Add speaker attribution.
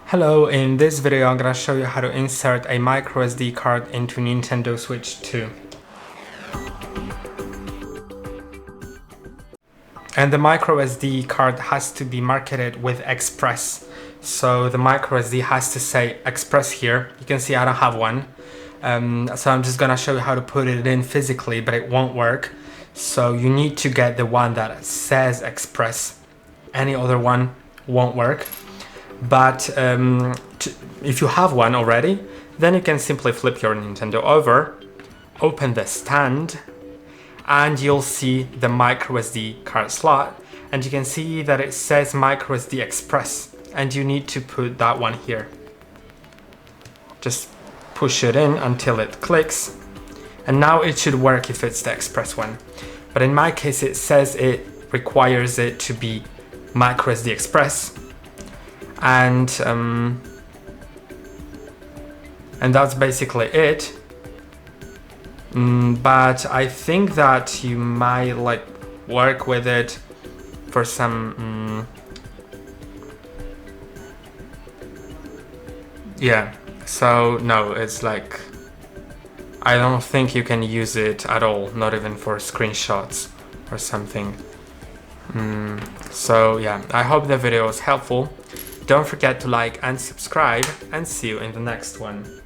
Speaker 1: Hello, in this video I'm gonna show you how to insert a microSD card into Nintendo Switch 2. And the microSD card has to be marketed with Express. So the microSD has to say Express here. You can see I don't have one. So I'm just gonna show you how to put it in physically, but it won't work. So you need to get the one that says Express. Any other one won't work. But if you have one already, then you can simply flip your Nintendo over, open the stand, and you'll see the microSD card slot, and you can see that it says microSD Express, and you need to put that one here. Just push it in until it clicks, and now it should work if it's the Express one. But in my case, it says it requires it to be microSD Express. And that's basically it. But I think that you might work with it for some yeah, so no, it's I don't think you can use it at all, not even for screenshots or something. So yeah, I hope the video was helpful. Don't forget to like and subscribe, and see you in the next one.